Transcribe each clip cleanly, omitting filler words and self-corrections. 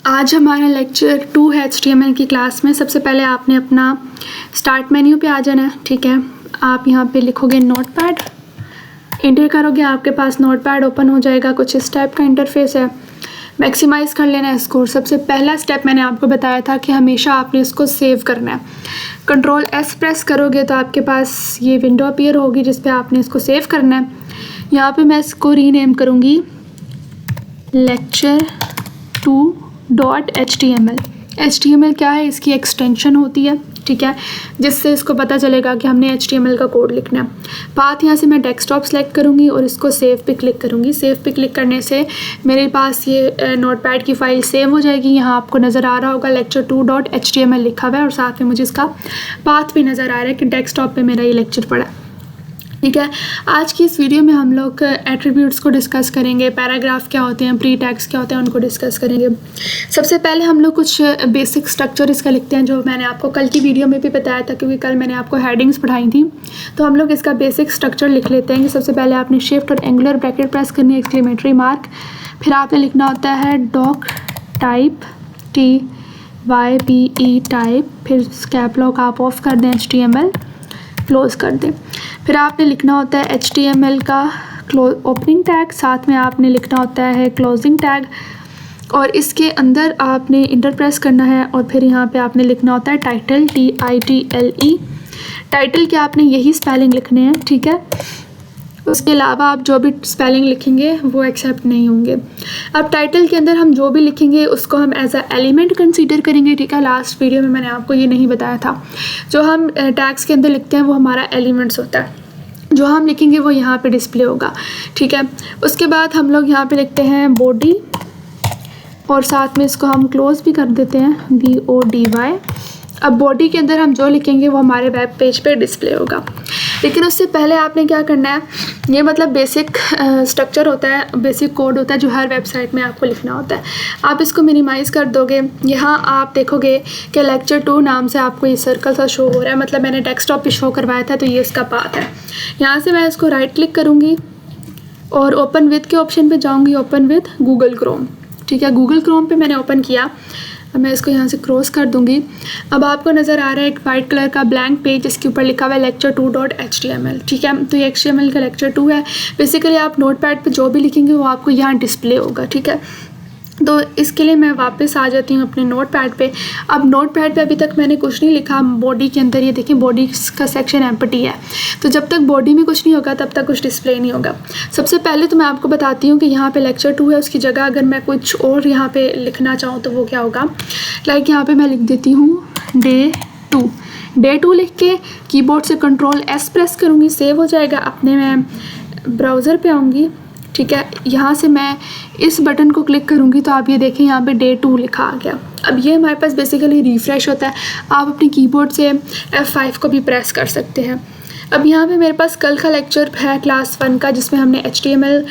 आज हमारा लेक्चर 2 है HTML की क्लास में। सबसे पहले आपने अपना स्टार्ट मेन्यू पे आ जाना है, ठीक है। आप यहाँ पे लिखोगे नोटपैड, इंटर करोगे, आपके पास नोटपैड ओपन हो जाएगा। कुछ इस टाइप का इंटरफेस है। मैक्सिमाइज़ कर लेना है इसको। सबसे पहला स्टेप मैंने आपको बताया था कि हमेशा आपने इसको सेव करना है। कंट्रोल S प्रेस करोगे तो आपके पास ये विंडो अपीयर होगी जिस पे आपने इसको सेव करना है। यहाँ पे मैं इसको रीनेम करूँगी lecture2.html। HTML क्या है, इसकी एक्सटेंशन होती है, ठीक है, जिससे इसको पता चलेगा कि हमने HTML का कोड लिखना है। पाथ यहाँ से मैं डेस्कटॉप सेलेक्ट करूँगी और इसको सेव पे क्लिक करूँगी। सेव पे क्लिक करने से मेरे पास ये नोटपैड की फ़ाइल सेव हो जाएगी। यहाँ आपको नज़र आ रहा होगा lecture2.html लिखा हुआ है और साथ में मुझे इसका पाथ भी नज़र आ रहा है कि डेस्कटॉप पे मेरा ये लेक्चर पड़ा है, ठीक है। आज की इस वीडियो में हम लोग एट्रीब्यूट्स को डिस्कस करेंगे, पैराग्राफ क्या होते हैं, प्री टैग्स क्या होते हैं, उनको डिस्कस करेंगे। सबसे पहले हम लोग कुछ बेसिक स्ट्रक्चर इसका लिखते हैं, जो मैंने आपको कल की वीडियो में भी बताया था, क्योंकि कल मैंने आपको हेडिंग्स पढ़ाई थी। तो हम लोग इसका बेसिक स्ट्रक्चर लिख लेते हैं कि सबसे पहले आपने शिफ्ट और एंगुलर ब्रैकेट प्रेस करनी है, एक्सक्लेमेटरी मार्क, फिर आपने लिखना होता है डॉक टाइप TYPE टाइप, फिर कैप लॉक आप ऑफ कर दें, HTML क्लोज़ कर दें। फिर आपने लिखना होता है HTML का ओपनिंग टैग, साथ में आपने लिखना होता है क्लोजिंग टैग, और इसके अंदर आपने इंटर प्रेस करना है और फिर यहाँ पे आपने लिखना होता है टाइटल TITLE। टाइटल के आपने यही स्पेलिंग लिखने हैं, ठीक है। उसके अलावा आप जो भी स्पेलिंग लिखेंगे वो एक्सेप्ट नहीं होंगे। अब टाइटल के अंदर हम जो भी लिखेंगे उसको हम एज अ एलिमेंट कंसीडर करेंगे, ठीक है। लास्ट वीडियो में मैंने आपको ये नहीं बताया था। जो हम टैग्स के अंदर लिखते हैं वो हमारा एलिमेंट्स होता है, जो हम लिखेंगे वो यहाँ पे डिस्प्ले होगा, ठीक है। उसके बाद हम लोग यहाँ पे लिखते हैं बॉडी और साथ में इसको हम क्लोज भी कर देते हैं BODY। अब बॉडी के अंदर हम जो लिखेंगे वो हमारे वेब पेज पे डिस्प्ले होगा। लेकिन उससे पहले आपने क्या करना है, ये मतलब बेसिक स्ट्रक्चर होता है, बेसिक कोड होता है जो हर वेबसाइट में आपको लिखना होता है। आप इसको मिनिमाइज़ कर दोगे, यहाँ आप देखोगे कि लेक्चर 2 नाम से आपको ये सर्कल सा शो हो रहा है, मतलब मैंने डेस्कटॉप पे शो करवाया था, तो ये इसका पाथ है। यहाँ से मैं इसको राइट क्लिक करूँगी और ओपन विथ के ऑप्शन पर जाऊँगी, ओपन विथ गूगल क्रोम, ठीक है। गूगल क्रोम पर मैंने ओपन किया। अब मैं इसको यहाँ से क्रॉस कर दूँगी। अब आपको नज़र आ रहा है एक वाइट कलर का ब्लैंक पेज, इसके ऊपर लिखा हुआ है lecture2.html, ठीक है। तो ये HTML का लेक्चर 2 है। बेसिकली आप नोटपैड पे जो भी लिखेंगे वो आपको यहाँ डिस्प्ले होगा, ठीक है। तो इसके लिए मैं वापस आ जाती हूँ अपने नोटपैड पे। अब नोटपैड पे अभी तक मैंने कुछ नहीं लिखा। बॉडी के अंदर ये देखिए बॉडी का सेक्शन एम्प्टी है, तो जब तक बॉडी में कुछ नहीं होगा तब तक कुछ डिस्प्ले नहीं होगा। सबसे पहले तो मैं आपको बताती हूँ कि यहाँ पे लेक्चर 2 है, उसकी जगह अगर मैं कुछ और यहाँ पे लिखना चाहूँ तो वो क्या होगा। लाइक यहाँ पर मैं लिख देती हूँ डे 2 लिख के कीबोर्ड से कंट्रोल S प्रेस करूँगी, सेव हो जाएगा। अपने मैं ब्राउज़र पे आऊँगी, ठीक है। यहाँ से मैं इस बटन को क्लिक करूँगी तो आप ये देखें यहाँ पे डे 2 लिखा आ गया। अब ये हमारे पास बेसिकली रिफ़्रेश होता है। आप अपने कीबोर्ड से F5 को भी प्रेस कर सकते हैं। अब यहाँ पे मेरे पास कल का लेक्चर है क्लास 1 का, जिसमें हमने HTML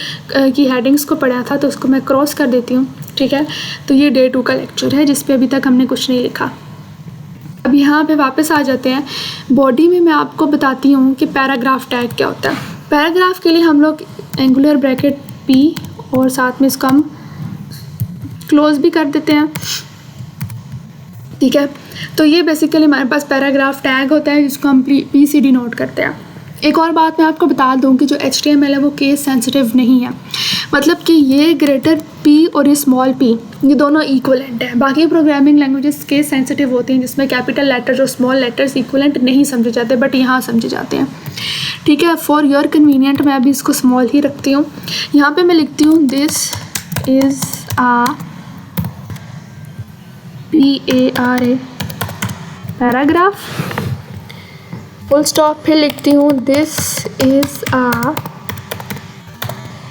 की हेडिंग्स को पढ़ा था, तो उसको मैं क्रॉस कर देती हूँ, ठीक है। तो ये डे 2 का लेक्चर है जिस पे अभी तक हमने कुछ नहीं लिखा। अब यहाँ पे वापस आ जाते हैं। बॉडी में मैं आपको बताती हूँ कि पैराग्राफ टैग क्या होता है। पैराग्राफ के लिए हम लोग एंगुलर ब्रैकेट P और साथ में इसको हम क्लोज भी कर देते हैं, ठीक है। तो ये बेसिकली हमारे पास पैराग्राफ टैग होता है जिसको हम PCD नोट करते हैं। एक और बात मैं आपको बता दूं कि जो HTML है वो केस सेंसिटिव नहीं है, मतलब कि ये ग्रेटर P और ये स्मॉल p ये दोनों इक्वलेंट है। बाकी प्रोग्रामिंग लैंग्वेजेस केस सेंसिटिव होती हैं जिसमें कैपिटल लेटर्स और स्मॉल लेटर्स इक्वलेंट नहीं समझे जाते, बट यहाँ समझे जाते हैं, ठीक है। फॉर योर कन्वीनियंट मैं अभी इसको स्मॉल ही रखती हूँ। यहाँ पे मैं लिखती हूँ this is a PARA paragraph, full stop, फिर लिखती हूँ this is a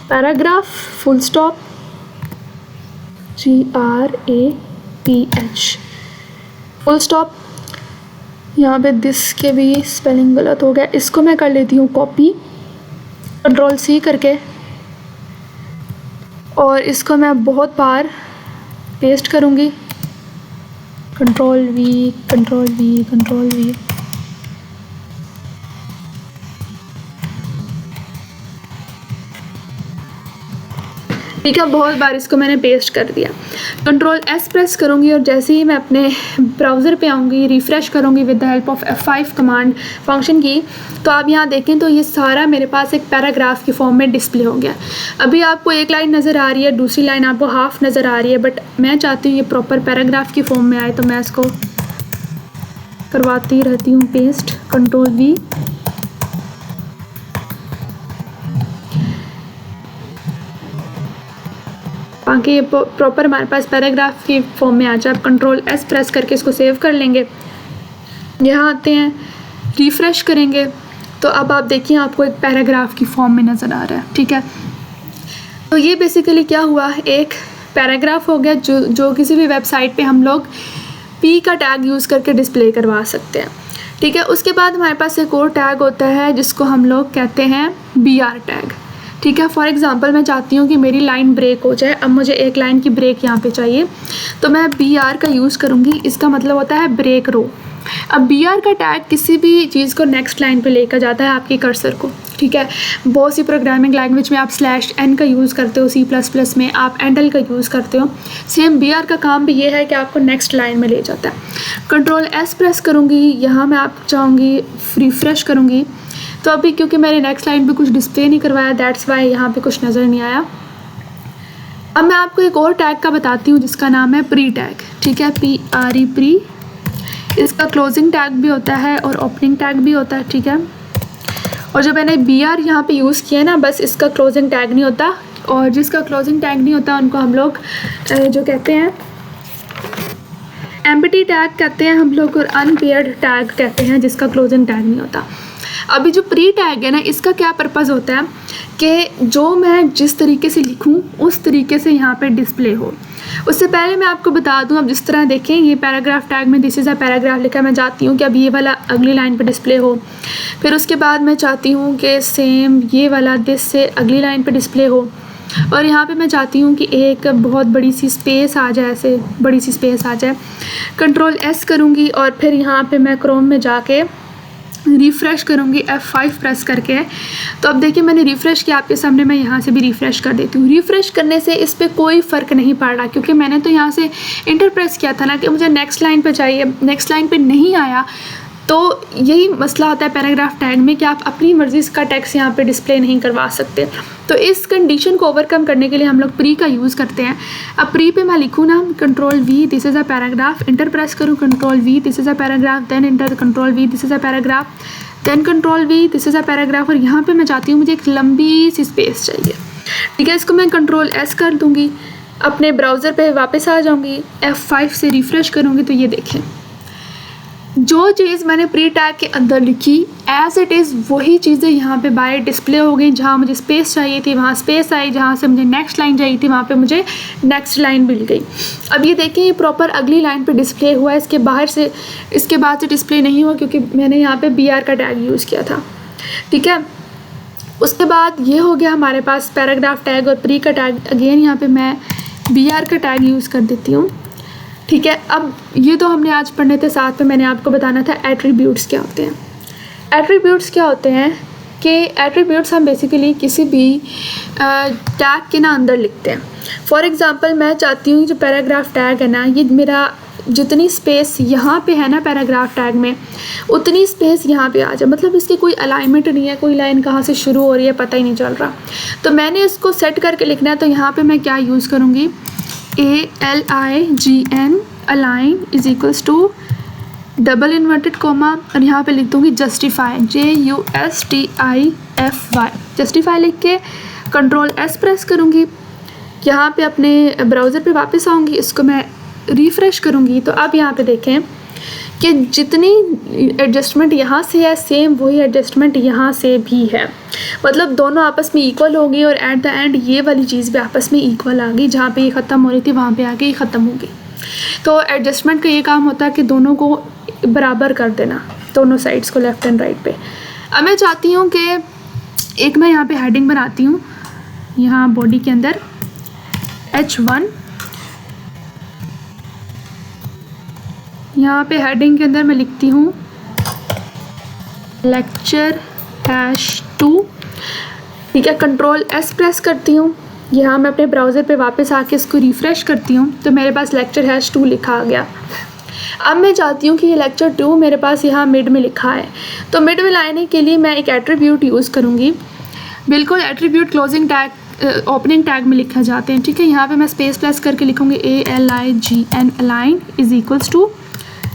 paragraph, full stop, GRAPH, full stop. यहाँ पे दिस के भी स्पेलिंग गलत हो गया, इसको मैं कर लेती हूँ कॉपी कंट्रोल C करके, और इसको मैं बहुत बार पेस्ट करूँगी, कंट्रोल V। ठीक है, बहुत बार इसको मैंने पेस्ट कर दिया। कंट्रोल एस प्रेस करूँगी और जैसे ही मैं अपने ब्राउज़र पे आऊँगी, रिफ़्रेश करूँगी with the help of F5 command function की, तो आप यहाँ देखें तो ये सारा मेरे पास एक पैराग्राफ की फॉर्म में डिस्प्ले हो गया। अभी आपको एक लाइन नज़र आ रही है, दूसरी लाइन आपको हाफ नज़र आ रही है, बट मैं चाहती हूँ ये प्रॉपर पैराग्राफ की फॉर्म में आए, तो मैं इसको करवाती रहती हूँ पेस्ट, कंट्रोल V, ताकि ये प्रॉपर हमारे पास पैराग्राफ की फॉर्म में आ जाए। आप कंट्रोल एस प्रेस करके इसको सेव कर लेंगे। यहाँ आते हैं, रिफ़्रेश करेंगे, तो अब आप देखिए आपको एक पैराग्राफ की फॉर्म में नज़र आ रहा है। ठीक है, तो ये बेसिकली क्या हुआ, एक पैराग्राफ हो गया जो किसी भी वेबसाइट पे हम लोग P का टैग यूज़ करके डिस्प्ले करवा सकते हैं। ठीक है, उसके बाद हमारे पास एक और टैग होता है जिसको हम लोग कहते हैं BR टैग। ठीक है, फॉर एग्ज़ाम्पल मैं चाहती हूँ कि मेरी लाइन ब्रेक हो जाए, अब मुझे एक लाइन की ब्रेक यहाँ पे चाहिए, तो मैं BR का यूज़ करूँगी। इसका मतलब होता है ब्रेक रो। अब BR का टैग किसी भी चीज़ को नेक्स्ट लाइन पे लेकर जाता है, आपकी कर्सर को। ठीक है, बहुत सी प्रोग्रामिंग लैंग्वेज में आप /n का यूज़ करते हो, C++ में आप एंडल का यूज़ करते हो। सेम BR का काम भी ये है कि आपको नेक्स्ट लाइन में ले जाता है। कंट्रोल एस प्रेस करूँगी, यहाँ मैं आप चाहूँगी रिफ़्रेश करूँगी, तो अभी क्योंकि मैंने नेक्स्ट लाइन पे कुछ डिस्प्ले नहीं करवाया, दैट्स वाई यहाँ पे कुछ नज़र नहीं आया। अब मैं आपको एक और टैग का बताती हूँ जिसका नाम है प्री टैग। ठीक है, PRE प्री, इसका क्लोजिंग टैग भी होता है और ओपनिंग टैग भी होता है। ठीक है, और जो मैंने BR यहाँ पे यूज़ किया है ना, बस इसका क्लोजिंग टैग नहीं होता, और जिसका क्लोजिंग टैग नहीं होता उनको हम लोग जो कहते हैं एम्प्टी टैग कहते हैं हम लोग, और अनपेयर्ड टैग कहते हैं जिसका क्लोजिंग टैग नहीं होता। अभी जो प्री टैग है ना, इसका क्या पर्पज़ होता है कि जो मैं जिस तरीके से लिखूं उस तरीके से यहाँ पे डिस्प्ले हो। उससे पहले मैं आपको बता दूं, अब जिस तरह देखें ये पैराग्राफ टैग में दिस इज़ अ पैराग्राफ लिखा, मैं चाहती हूँ कि अब ये वाला अगली लाइन पे डिस्प्ले हो। फिर उसके बाद मैं चाहती हूँ कि सेम ये वाला दिस से अगली लाइन पे डिस्प्ले हो, और यहाँ पे मैं चाहती हूँ कि एक बहुत बड़ी सी स्पेस आ जाए, ऐसे बड़ी सी स्पेस आ जाए। कंट्रोल एस करूँगी और फिर यहाँ पर मैं क्रोम में जाके रिफ़्रेश करूँगी F5 प्रेस करके। तो अब देखिए मैंने रिफ़्रेश किया आपके सामने, मैं यहाँ से भी रिफ़्रेश कर देती हूँ। रिफ़्रेश करने से इस पर कोई फ़र्क नहीं पड़ रहा, क्योंकि मैंने तो यहाँ से इंटर प्रेस किया था ना कि मुझे नेक्स्ट लाइन पे चाहिए, नेक्स्ट लाइन पे नहीं आया। तो यही मसला होता है पैराग्राफ टैग में कि आप अपनी मर्ज़ी का टेक्स्ट यहाँ पे डिस्प्ले नहीं करवा सकते। तो इस कंडीशन को ओवरकम करने के लिए हम लोग प्री का यूज़ करते हैं। अब प्री पे मैं लिखूँ ना, control V, this is a paragraph, enter press करूँ, control V, this is a paragraph, then enter, control V, this is a paragraph, then control V, this is a paragraph, और यहाँ पे मैं चाहती हूँ मुझे एक लंबी सी स्पेस चाहिए। ठीक है, इसको मैं कंट्रोल S कर दूँगी, अपने ब्राउज़र पे वापस आ जाऊँगी, F5 से रिफ़्रेश करूँगी, तो ये देखें जो चीज़ मैंने प्री टैग के अंदर लिखी एज इट इज़ वही चीज़ें यहाँ पे बाहर डिस्प्ले हो गई। जहाँ मुझे स्पेस चाहिए थी वहाँ स्पेस आई, जहाँ से मुझे नेक्स्ट लाइन चाहिए थी वहाँ पे मुझे नेक्स्ट लाइन मिल गई। अब ये देखें ये प्रॉपर अगली लाइन पे डिस्प्ले हुआ है, इसके बाद से डिस्प्ले नहीं हुआ क्योंकि मैंने यहाँ पे BR का टैग यूज़ किया था। ठीक है, उसके बाद ये हो गया हमारे पास पैराग्राफ टैग और प्री का टैग। अगेन यहाँ पर मैं BR का टैग यूज़ कर देती हूँ। ठीक है, अब ये तो हमने आज पढ़ने थे, साथ में मैंने आपको बताना था एट्रीब्यूट्स क्या होते हैं। एट्रीब्यूट्स क्या होते हैं कि एट्रीब्यूट्स हम बेसिकली किसी भी टैग के ना अंदर लिखते हैं। फॉर एग्ज़ाम्पल मैं चाहती हूँ जो पैराग्राफ टैग है ना, ये मेरा जितनी स्पेस यहाँ पे है ना पैराग्राफ टैग में, उतनी स्पेस यहाँ पे आ जाए। मतलब इसकी कोई अलाइनमेंट नहीं है, कोई लाइन कहाँ से शुरू हो रही है पता ही नहीं चल रहा। तो मैंने इसको सेट करके लिखना है, तो यहाँ पे मैं क्या यूज़ करूँगी, ALIGN align is equals to double inverted comma, और यहाँ पे लिख दूँगी जस्टिफाई, JUSTIFY, जस्टिफाई लिख के कंट्रोल S प्रेस करूँगी। यहाँ पे अपने ब्राउज़र पे वापस आऊँगी, इसको मैं रिफ़्रेश करूँगी, तो अब यहाँ पे देखें कि जितनी एडजस्टमेंट यहाँ से है सेम वही एडजस्टमेंट यहाँ से भी है। मतलब दोनों आपस में इक्वल हो गई, और एट द एंड ये वाली चीज़ भी आपस में इक्वल आ गई। जहाँ पे ये ख़त्म हो रही थी वहाँ पे आके ये ख़त्म हो गई। तो एडजस्टमेंट का ये काम होता है कि दोनों को बराबर कर देना, दोनों साइड्स को, लेफ़्ट एंड राइट पे। अब मैं चाहती हूँ कि एक मैं यहाँ पे हेडिंग बनाती हूँ, यहाँ बॉडी के अंदर H1, यहाँ पे हेडिंग के अंदर मैं लिखती हूँ लेक्चर -2। ठीक है, कंट्रोल S प्रेस करती हूँ, यहाँ मैं अपने ब्राउज़र पे वापस आके इसको रिफ़्रेश करती हूँ तो मेरे पास लेक्चर-2 लिखा आ गया। अब मैं चाहती हूँ कि ये लेक्चर 2 मेरे पास यहाँ मिड में लिखा है, तो मिड में लाने के लिए मैं एक एट्रीब्यूट यूज़ करूँगी। बिल्कुल attribute closing tag opening tag में लिखा जाते हैं, ठीक है। यहाँ पे मैं स्पेस प्लस करके लिखूँगी ALIGN align is equals to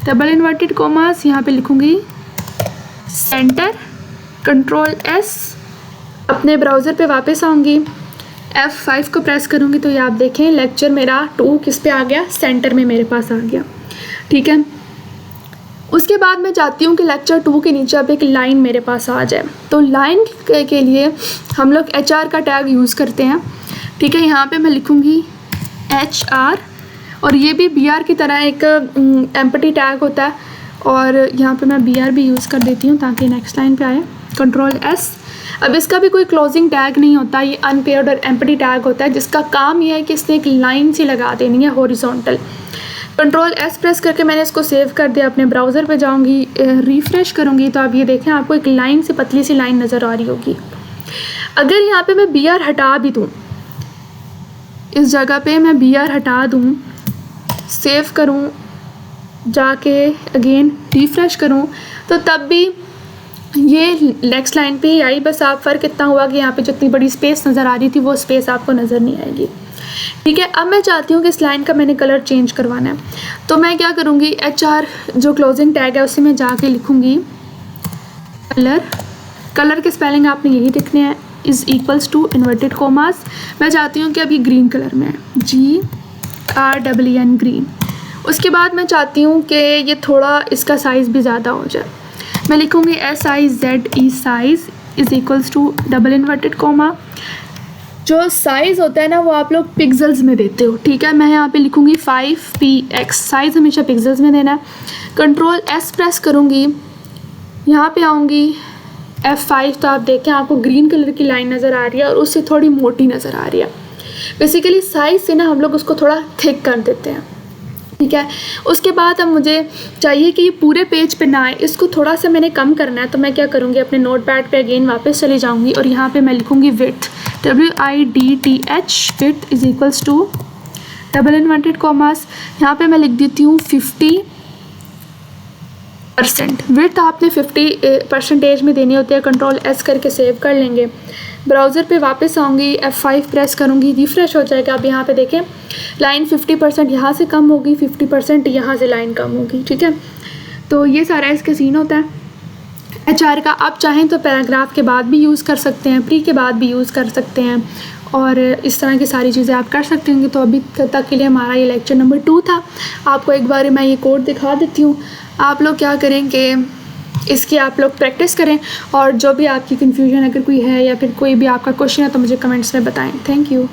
double inverted commas, यहाँ पे लिखूँगी सेंटर, कंट्रोल S, अपने ब्राउज़र पे वापस आऊँगी, F5 को प्रेस करूँगी तो ये आप देखें लेक्चर मेरा 2 किस पे आ गया, सेंटर में मेरे पास आ गया, ठीक है। उसके बाद मैं चाहती हूँ कि लेक्चर 2 के नीचे अब एक लाइन मेरे पास आ जाए, तो लाइन के लिए हम लोग HR का टैग यूज़ करते हैं, ठीक है। यहाँ पे मैं लिखूँगी HR और ये भी BR की तरह एक एम्प्टी टैग होता है, और यहाँ पे मैं BR भी यूज़ कर देती हूँ ताकि नेक्स्ट लाइन पे आए, कंट्रोल S। अब इसका भी कोई क्लोजिंग टैग नहीं होता, ये अनपेयर्ड और एम्प्टी टैग होता है जिसका काम ये है कि इसने एक लाइन सी लगा देनी है हॉरिजॉन्टल। कंट्रोल S प्रेस करके मैंने इसको सेव कर दिया, अपने ब्राउज़र पे जाऊंगी, रिफ़्रेश करूंगी तो आप ये देखें आपको एक लाइन से पतली सी लाइन नज़र आ रही होगी। अगर यहाँ पे मैं BR हटा भी दूँ, इस जगह पे मैं BR हटा दूँ, सेव करूँ, जाके अगेन रिफ़्रेश करूँ, तो तब भी ये नेक्स्ट लाइन पे ही आई। बस आप फ़र्क इतना हुआ कि यहाँ पे जितनी बड़ी स्पेस नज़र आ रही थी वो स्पेस आपको नज़र नहीं आएगी, ठीक है। अब मैं चाहती हूँ कि इस लाइन का मैंने कलर चेंज करवाना है, तो मैं क्या करूँगी, HR जो क्लोजिंग टैग है उससे मैं जाके लिखूँगी कलर के स्पेलिंग आपने यही लिखने हैं, is equals to inverted commas. मैं चाहती हूँ कि अब ये ग्रीन कलर में है, GREN ग्रीन। उसके बाद मैं चाहती हूँ कि ये थोड़ा इसका साइज़ भी ज़्यादा हो जाए, मैं लिखूँगी SIZE size is equals to double inverted comma. जो साइज़ होता है ना वो आप लोग पिक्सल्स में देते हो, ठीक है। मैं यहाँ पे लिखूँगी 5px, साइज़ हमेशा पिक्सल्स में देना है। कंट्रोल S प्रेस करूँगी, यहाँ पे आऊँगी F5, तो आप देखें आपको ग्रीन कलर की लाइन नज़र आ रही है और उससे थोड़ी मोटी नज़र आ रही है। बेसिकली साइज़ से ना हम लोग उसको थोड़ा थिक कर देते हैं, ठीक है। उसके बाद अब मुझे चाहिए कि ये पूरे पेज पे ना आए, इसको थोड़ा सा मैंने कम करना है, तो मैं क्या करूँगी, अपने नोटपैड पे अगेन वापस चली जाऊँगी और यहाँ पे मैं लिखूँगी width, WIDTH, width is equals to double inverted commas. यहाँ पे मैं लिख देती हूँ 50%। विड्थ आपने 50% में देनी होती है। कंट्रोल S करके सेव कर लेंगे, ब्राउज़र पे वापस आऊँगी, F5 प्रेस करूँगी, रिफ़्रेश हो जाएगा। अब यहाँ पे देखें लाइन 50% यहाँ से कम होगी, 50% यहाँ से लाइन कम होगी, ठीक है। तो ये सारा इसका सीन होता है HR का। आप चाहें तो पैराग्राफ के बाद भी यूज़ कर सकते हैं, प्री के बाद भी यूज़ कर सकते हैं, और इस तरह की सारी चीज़ें आप कर सकते हैं। तो अभी तक के लिए हमारा ये लेक्चर नंबर 2 था। आपको एक बार मैं ये कोड दिखा देती हूँ, आप लोग क्या करें कि इसकी आप लोग प्रैक्टिस करें, और जो भी आपकी कन्फ्यूजन अगर कोई है या फिर कोई भी आपका क्वेश्चन है तो मुझे कमेंट्स में बताएं। Thank you.